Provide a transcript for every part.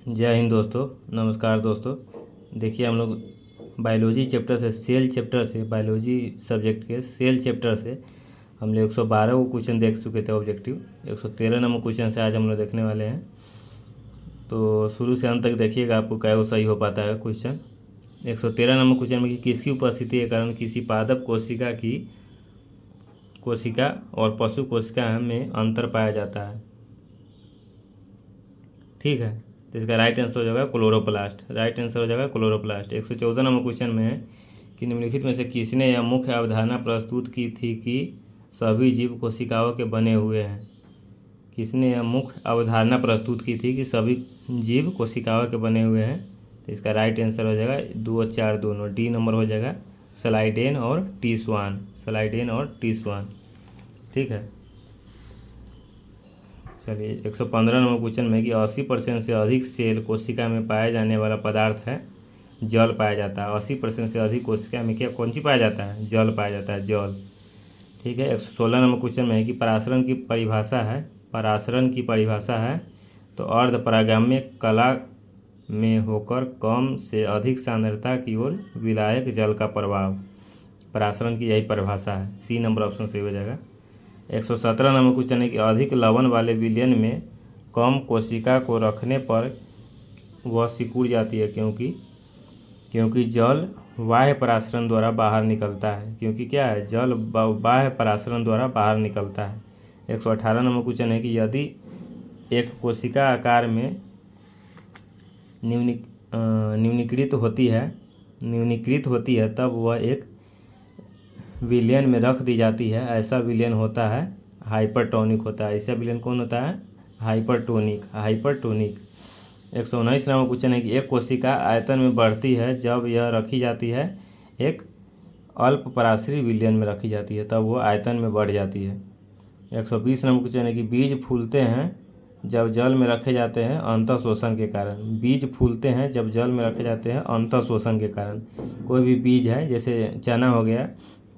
जय हिंद दोस्तों। नमस्कार दोस्तों। देखिए हम लोग बायोलॉजी चैप्टर से सेल चैप्टर से बायोलॉजी सब्जेक्ट के सेल चैप्टर से हम लोग 112 को क्वेश्चन देख चुके थे ऑब्जेक्टिव। 113 नंबर क्वेश्चन से आज हम लोग देखने वाले हैं, तो शुरू से अंत तक देखिएगा, आपको क्या वो सही हो पाता है क्वेश्चन। 113 नंबर क्वेश्चन में कि किसकी उपस्थिति के कारण किसी पादप कोशिका और पशु कोशिका में अंतर पाया जाता है। ठीक है, तो इसका राइट आंसर हो जाएगा क्लोरोप्लास्ट। राइट आंसर हो जाएगा क्लोरोप्लास्ट। 114 नंबर क्वेश्चन में है कि निम्नलिखित में से किसने यह मुख्य अवधारणा प्रस्तुत की थी कि सभी जीव कोशिकाओं के बने हुए हैं। किसने यह मुख्य अवधारणा प्रस्तुत की थी कि सभी जीव कोशिकाओं के बने हुए हैं। तो इसका राइट आंसर हो जाएगा 2 और 4 दोनों, डी नंबर हो जाएगा स्लाइडेन और टी स्वान। स्लाइडेन और टी स्वान। ठीक है, चलिए 115 नंबर क्वेश्चन में कि 80% से अधिक सेल कोशिका में पाया जाने वाला पदार्थ है जल पाया जाता है। 80% से अधिक कोशिका में क्या कौन सी पाया जाता है? जल पाया जाता है, जल। ठीक है, 116 नंबर क्वेश्चन में है कि पराशरण की परिभाषा है तो अर्ध परागम्य कला में होकर कम से अधिक सांद्रता की ओर विलायक जल का प्रभाव। पराशरण की यही परिभाषा है, सी नंबर ऑप्शन सही हो जाएगा। 117 नंबर क्वेश्चन है कि अधिक लवण वाले विलयन में कम कोशिका को रखने पर वह सिकुड़ जाती है क्योंकि जल बाह्य पराशरण द्वारा बाहर निकलता है। क्योंकि क्या है? जल बाह्य पराशरण द्वारा बाहर निकलता है। 118 नंबर क्वेश्चन है कि यदि एक कोशिका आकार में न्यूनीकृत होती है तब वह एक विलयन में रख दी जाती है। ऐसा विलयन होता है हाइपरटोनिक होता है। ऐसा विलयन कौन होता है? हाइपरटोनिक। 119 नंबर क्वेश्चन है कि एक कोशिका आयतन में बढ़ती है जब यह रखी जाती है एक अल्प पराश्रयी विलयन में रखी जाती है, तब वो आयतन में बढ़ जाती है। 120 नंबर क्वेश्चन है कि बीज फूलते हैं जब जल में रखे जाते हैं अंतः शोषण के कारण। बीज फूलते हैं जब जल में रखे जाते हैं अंतः शोषण के कारण। कोई भी बीज है, जैसे चना हो गया,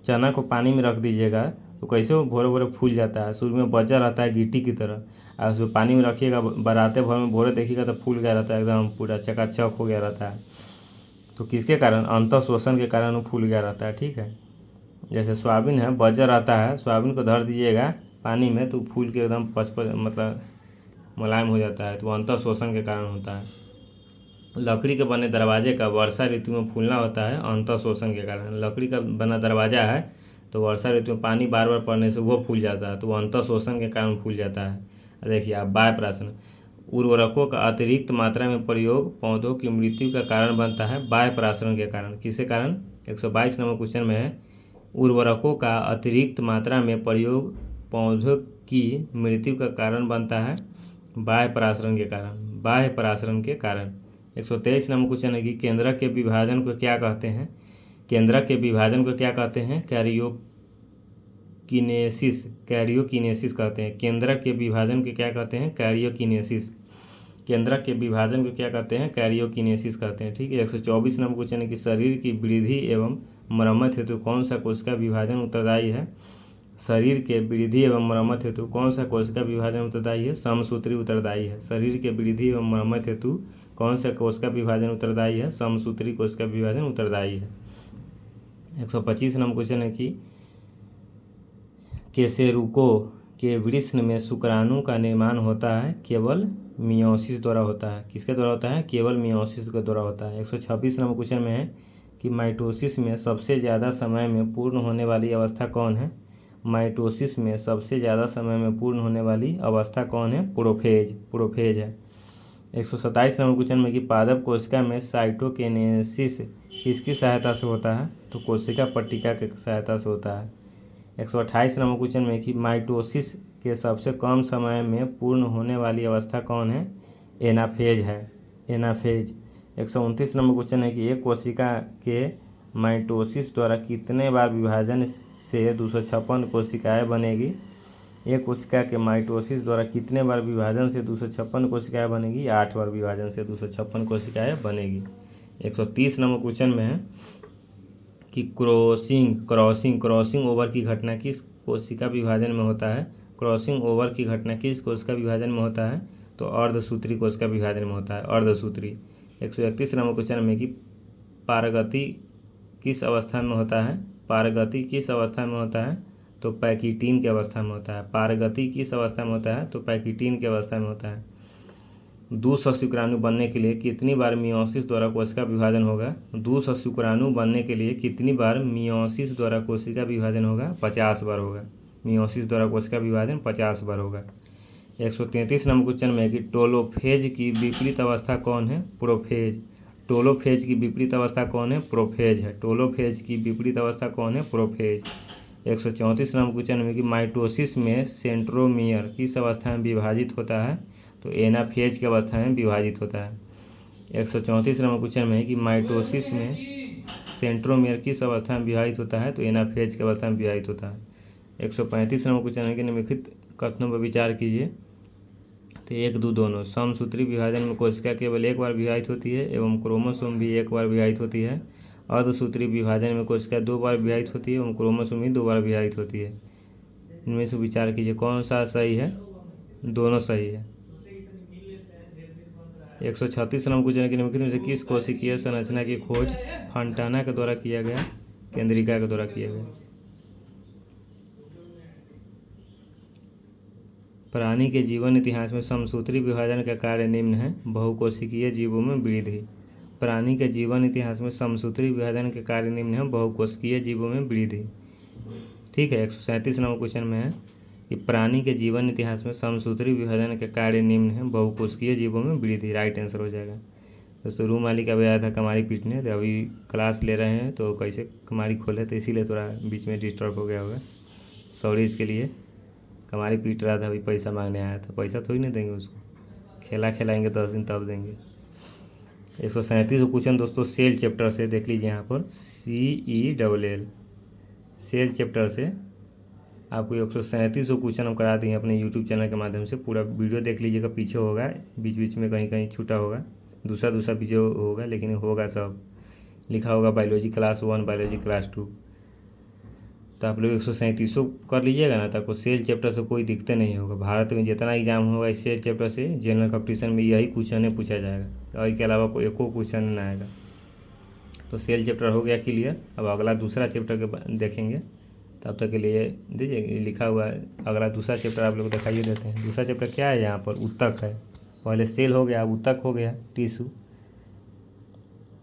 चना को पानी में रख दीजिएगा तो कैसे वो भोरे भोरे फूल जाता है। शुरू में बचा रहता है गिट्टी की तरह, और उसको पानी में रखिएगा, बराते भर में भोरे देखिएगा तो फूल गया रहता है, एकदम पूरा चकाचक हो गया रहता है। तो किसके कारण? अंतः शोषण के कारण वो फूल गया रहता है। ठीक है, जैसे सोयाबीन है, बचा रहता है, सोयाबीन को धर दीजिएगा पानी में तो फूल के एकदम मतलब मुलायम हो जाता है, तो वो अंतः शोषण के कारण होता है। लकड़ी के बने दरवाजे का वर्षा ऋतु में फूलना होता है अंतः शोषण के कारण। लकड़ी का बना दरवाजा है तो वर्षा ऋतु में पानी बार बार पड़ने से वो फूल जाता है, तो वो अंतः शोषण के कारण फूल जाता है। देखिए आप, बाह्य पराशरण, उर्वरकों का अतिरिक्त मात्रा में प्रयोग पौधों की मृत्यु का कारण बनता है बाह्य पराशरण के कारण। किसके कारण? 122 नंबर क्वेश्चन में है उर्वरकों का अतिरिक्त मात्रा में प्रयोग पौधों की मृत्यु का कारण बनता है बाह्य पराशरण के कारण। 123 नंबर क्वेश्चन है कि केंद्रक के विभाजन को क्या कहते हैं? कैरियोकिनेसिस कहते हैं। केंद्रक के विभाजन को क्या कहते हैं? कैरियोकिनेसिस। केंद्रक के विभाजन को क्या कहते हैं? कैरियोकिनेसिस कहते हैं। ठीक है, 124 नंबर क्वेश्चन है कि शरीर की वृद्धि एवं मरम्मत हेतु कौन सा कोशिका विभाजन उत्तरदायी है? शरीर के वृद्धि एवं मरम्मत हेतु कौन सा कोशिका विभाजन उत्तरदायी है? समसूत्री उत्तरदायी है। शरीर के वृद्धि एवं मरम्मत हेतु कौन सा कोशिका विभाजन उत्तरदायी है? समसूत्री कोशिका विभाजन उत्तरदायी है। 125 नंबर क्वेश्चन है कि केसेरुको के वृषण में शुक्राणु का निर्माण होता है केवल मियोसिस द्वारा होता है। किसके द्वारा होता है? केवल मियोसिस के द्वारा होता है। 126 नंबर क्वेश्चन में है कि माइटोसिस में सबसे ज़्यादा समय में पूर्ण होने वाली अवस्था कौन है? माइटोसिस में सबसे ज़्यादा समय में पूर्ण होने वाली अवस्था कौन है? प्रोफेज है। 127 नंबर क्वेश्चन में कि पादप कोशिका में साइटोकिनेसिस किसकी सहायता से होता है? तो कोशिका पट्टिका के सहायता से होता है। 128 नंबर क्वेश्चन में कि माइटोसिस के सबसे कम समय में पूर्ण होने वाली अवस्था कौन है? एनाफेज है, एनाफेज। 129 नंबर क्वेश्चन है कि एक कोशिका के माइटोसिस द्वारा कितने बार विभाजन से 256 कोशिकाएं बनेगी? एक कोशिका के माइटोसिस द्वारा कितने बार विभाजन से 256 कोशिकाएं बनेगी? 8 बार विभाजन से 256 कोशिकाएं बनेगी। 130 नंबर क्वेश्चन में है कि क्रॉसिंग ओवर की घटना किस कोशिका विभाजन में होता है? क्रॉसिंग ओवर की घटना किस कोशिका विभाजन में होता है? तो अर्धसूत्री कोशिका विभाजन में होता है, अर्धसूत्री। 131 नंबर क्वेश्चन में कि पारगति किस अवस्था में होता है, पारगति किस अवस्था में होता है, तो पैकिटीन की अवस्था में होता है। पारगति किस अवस्था में होता है, तो पैकिटीन की अवस्था में होता है। दूसशुक्राणु बनने के लिए कितनी बार मियोसिस द्वारा कोशिका विभाजन होगा, दूसशुक्राणु बनने के लिए कितनी बार मियोसिस द्वारा कोशिका विभाजन होगा, 50 बार होगा। मियोसिस द्वारा कोशिका विभाजन 50 बार होगा। 133 नंबर क्वेश्चन में कि टोलोफेज की विपरीत अवस्था कौन है, प्रोफेज। टोलोफेज की विपरीत अवस्था कौन है, प्रोफेज है। टोलोफेज की विपरीत अवस्था कौन है, प्रोफेज। 134 नंबर क्वेश्चन में कि माइटोसिस में सेंट्रोमियर किस अवस्था में विभाजित होता है, तो एनाफेज की अवस्था में विभाजित होता है। 134 नंबर क्वेश्चन में कि माइटोसिस में सेंट्रोमियर किस अवस्था में विभाजित होता है, तो एनाफेज की अवस्था में विभाजित होता है। 135 नंबर क्वेश्चन है कि निम्नलिखित कथनों पर विचार कीजिए, तो 1, 2 दोनों। समसूत्री विभाजन में कोशिका केवल एक बार विभाजित होती है एवं क्रोमोसोम भी एक बार विभाजित होती है। अर्धसूत्री विभाजन में कोशिका 2 बार विभाजित होती है एवं क्रोमोसोम भी 2 बार विभाजित होती है। इनमें से विचार कीजिए कौन सा सही है, दोनों सही है। 136 नंबर क्वेश्चन है कि निम्नलिखित में से किस कोशिकीय संरचना की खोज फंटाना के द्वारा किया गया, केंद्रिका के द्वारा किया गया। प्राणी के जीवन इतिहास में समसूत्री विभाजन का कार्य निम्न है, बहुकोशिकीय जीवों में वृद्धि। प्राणी के जीवन इतिहास में समसूत्री विभाजन के कार्य निम्न है, बहुकोशिकीय जीवों में वृद्धि। ठीक है। 137 नंबर क्वेश्चन में है कि प्राणी के जीवन इतिहास में समसूत्री विभाजन के कार्य निम्न है, बहुकोशिकीय जीवों में वृद्धि। राइट आंसर हो जाएगा। दोस्तों रूम मालिक अभी आया था कमारी पीटने, तो अभी क्लास ले रहे हैं तो कैसे कमारी खोले, तो इसीलिए थोड़ा बीच में डिस्टर्ब हो गया होगा, सॉरी इसके लिए। कमारी पीट रहा था, अभी पैसा मांगने आया था, पैसा थोड़ी नहीं देंगे उसको, खेला खिलाएंगे 10 दिन तब देंगे। 137 क्वेश्चन दोस्तों सेल चैप्टर से देख लीजिए, यहाँ पर CELL सेल चैप्टर से आपको 137 क्वेश्चन हम करा दिए अपने यूट्यूब चैनल के माध्यम से। पूरा वीडियो देख लीजिएगा, पीछे होगा, बीच बीच में कहीं कहीं छूटा होगा, दूसरा वीडियो होगा, लेकिन होगा सब लिखा होगा, बायोलॉजी क्लास 1, बायोलॉजी क्लास 2। तो आप लोग 137 कर लीजिएगा ना, तो आपको सेल चैप्टर से कोई दिक्कत नहीं होगा। भारत में जितना एग्जाम होगा इस सेल चैप्टर से जनरल कंपटीशन में यही क्वेश्चन पूछा जाएगा, और इसके अलावा कोई एको क्वेश्चन नहीं आएगा। तो सेल चैप्टर हो गया क्लियर। अब अगला दूसरा चैप्टर के देखेंगे, तब तक के लिए दीजिए, लिखा हुआ है अगला दूसरा चैप्टर आप लोग दिखाइए देते हैं। दूसरा चैप्टर क्या है, यहाँ पर ऊतक है। पहले सेल हो गया, अब ऊतक हो गया, टिश्यू।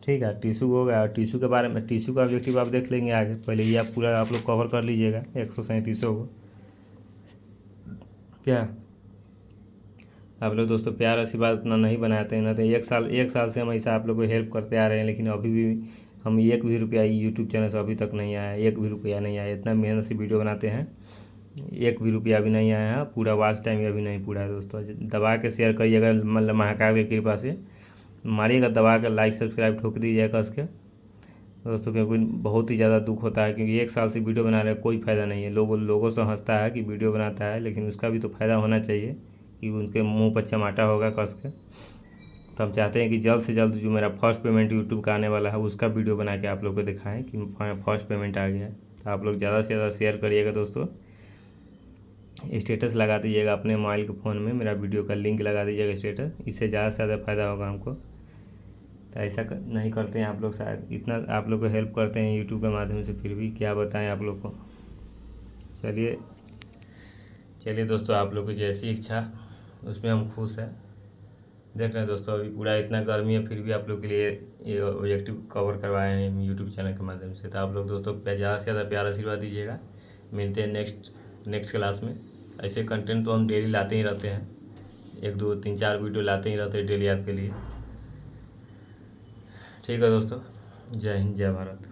ठीक है, टिश्यू हो गया। टिश्यू के बारे में, टिश्यू का ऑब्जेक्टिव आप देख लेंगे आगे, पहले ये आप पूरा आप लोग कवर कर लीजिएगा 137 को। क्या आप लोग दोस्तों प्यार आशीर्वाद उतना नहीं बनाते हैं ना, तो एक साल से हम ऐसा आप लोग को हेल्प करते आ रहे हैं, लेकिन अभी भी हम 1 भी रुपया यूट्यूब चैनल से अभी तक नहीं आया, 1 भी रुपया नहीं आया। इतना मेहनत से वीडियो बनाते हैं, 1 भी रुपया अभी नहीं आया है। पूरा वॉच टाइम अभी नहीं पूरा है दोस्तों। दबा के शेयर करिएगा, मतलब महाकाल की कृपा से मारिएगा, दबा कर लाइक सब्सक्राइब ठोक दीजिएगा कस के दोस्तों, क्योंकि बहुत ही ज़्यादा दुख होता है, क्योंकि 1 साल से वीडियो बना रहे हैं, कोई फ़ायदा नहीं है। लोगों से हंसता है कि वीडियो बनाता है, लेकिन उसका भी तो फ़ायदा होना चाहिए कि उनके मुंह पर चमाटा होगा कस के। तो हम चाहते हैं कि जल्द से जल्द जो मेरा फर्स्ट पेमेंट यूट्यूब का आने वाला है, उसका वीडियो बना के आप लोग को दिखाएं कि फर्स्ट पेमेंट आ गया है। तो आप लोग ज़्यादा से ज़्यादा शेयर करिएगा दोस्तों, स्टेटस लगा दीजिएगा अपने मोबाइल के फ़ोन में, मेरा वीडियो का लिंक लगा दीजिएगा स्टेटस, इससे ज़्यादा से ज़्यादा फ़ायदा होगा हमको। तो ऐसा नहीं करते हैं आप लोग, शायद इतना आप लोग को हेल्प करते हैं यूट्यूब के माध्यम से, फिर भी क्या बताएं आप लोग को। चलिए दोस्तों, आप लोग की जैसी इच्छा उसमें हम खुश हैं। देख रहे हैं दोस्तों, अभी पूरा इतना गर्मी है, फिर भी आप लोग के लिए ये ऑब्जेक्टिव कवर करवाए हैं यूट्यूब चैनल के माध्यम से। तो आप लोग दोस्तों ज़्यादा से ज़्यादा प्यार आशीर्वाद दीजिएगा। मिलते हैं नेक्स्ट क्लास में। ऐसे कंटेंट तो हम डेली लाते ही रहते हैं, 1, 2, 3, 4 वीडियो लाते ही रहते हैं डेली आपके लिए। ठीक है दोस्तों, जय हिंद, जय भारत।